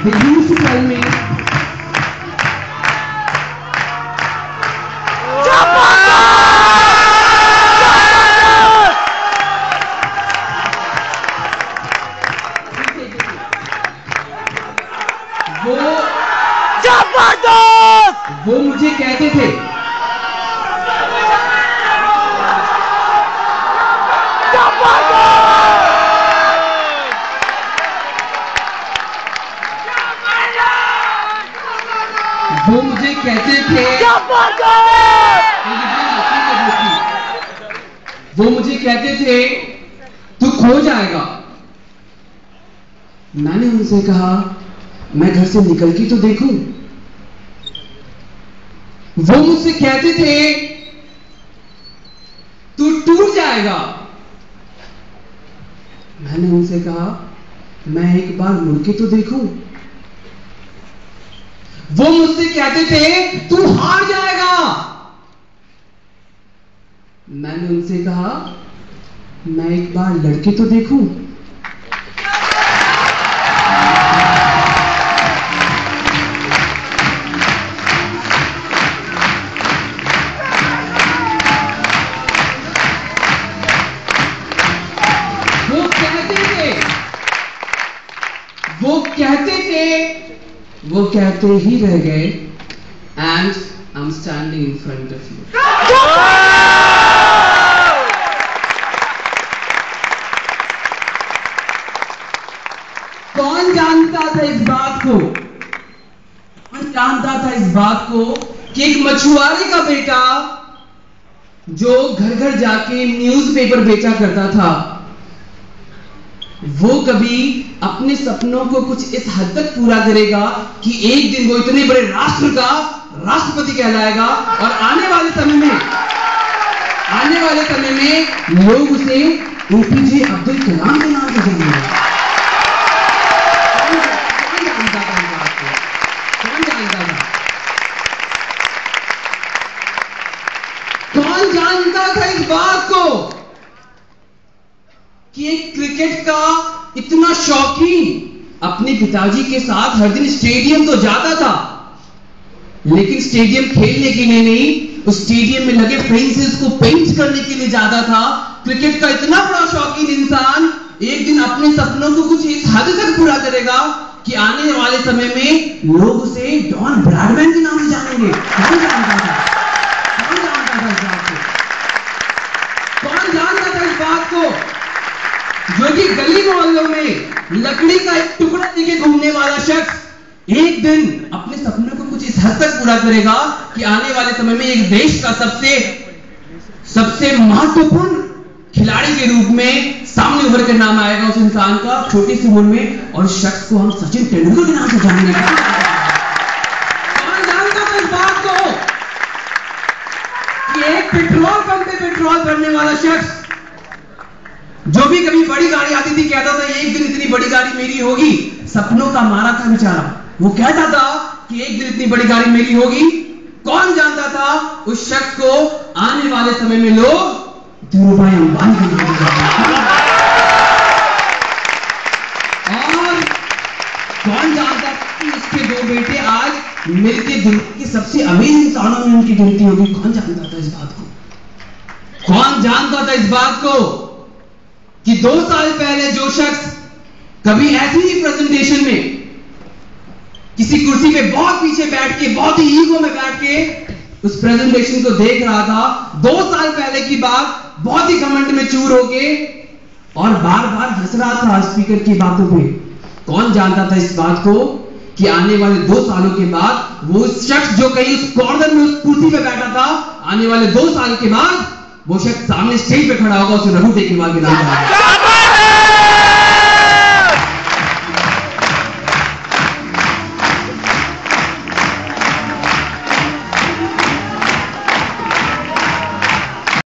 They used to tell me, वो मुझे कहते थे वो मुझे कहते थे तू खो जाएगा। मैंने उनसे कहा मैं घर से निकल के तो देखूं। वो मुझसे कहते थे तू टूट जाएगा। मैंने उनसे कहा मैं एक बार मुड़ के तो देखूं। वो मुझसे कहते थे तू हार जाएगा। मैंने उनसे कहा मैं एक बार लड़के तो देखूं। वो कहते ही रह गए and I'm standing in front of you. कौन जानता था इस बात को? कौन जानता था इस बात को कि एक मछुआरे का बेटा जो घर घर जाके न्यूज़पेपर बेचा करता था, वो कभी अपने सपनों को कुछ इस हद तक पूरा करेगा कि एक दिन वो इतने बड़े राष्ट्र का राष्ट्रपति कहलाएगा और आने वाले समय में लोग उसे एपीजे अब्दुल कलाम के नाम से जानेंगे। कि एक क्रिकेट का इतना शौकीन अपने पिताजी के साथ हर दिन स्टेडियम तो जाता था, लेकिन स्टेडियम खेलने के लिए नहीं, उस स्टेडियम में लगे फेंसेस को पेंट करने के लिए जाता था। क्रिकेट का इतना बड़ा शौकीन इंसान एक दिन अपने सपनों को कुछ इस हद तक पूरा करेगा कि आने वाले समय में लोग उसे डॉन ब्रैडमैन के नाम से जानेंगे। कौन जानता था? कौन जानता था इस बात को? कौन जानता था इस बात को? जो कि गली मोहल्लों में लकड़ी का एक टुकड़ा लेके घूमने वाला शख्स एक दिन अपने सपनों को कुछ इस हद तक पूरा करेगा कि आने वाले समय में एक देश का सबसे महत्वपूर्ण खिलाड़ी के रूप में सामने उभर कर नाम आएगा उस इंसान का छोटी सी उम्र में, और शख्स को हम सचिन तेंदुलकर के नाम से जानेंगे। कौन जानता था इस बात को कि एक पेट्रोल पंप पे पेट्रोल भरने वाला शख्स जो भी कभी बड़ी गाड़ी आती थी कहता था एक दिन इतनी बड़ी गाड़ी मेरी होगी। सपनों का मारा था बेचारा, वो कहता था कि एक दिन इतनी बड़ी गाड़ी मेरी होगी। कौन जानता था उस शख्स को आने वाले समय में लोग धीरूभाई अंबानी के नाम से जानेंगे। और कौन जानता था कि उसके दो बेटे आज मिलकर दुनिया के सबसे अमीर इंसानों में उनकी गिनती होगी। कौन जानता था इस बात को? कौन जानता था इस बात को कि 2 साल पहले जो शख्स कभी ऐसी ही प्रेजेंटेशन में किसी कुर्सी पे बहुत पीछे बैठ के, बहुत ही ईगो में बैठ के उस प्रेजेंटेशन को देख रहा था, 2 साल पहले की बात, बहुत ही घमंड में चूर होके और बार बार हंस रहा था स्पीकर की बातों पे। कौन जानता था इस बात को कि आने वाले 2 सालों के बाद वो शख्स जो कहीं उस कॉर्नर में उस कुर्सी पे बैठा था, आने वाले 2 साल के बाद वो शख्स सामने स्टेज पे खड़ा होगा, उसे रघु टेकनवाल के नाम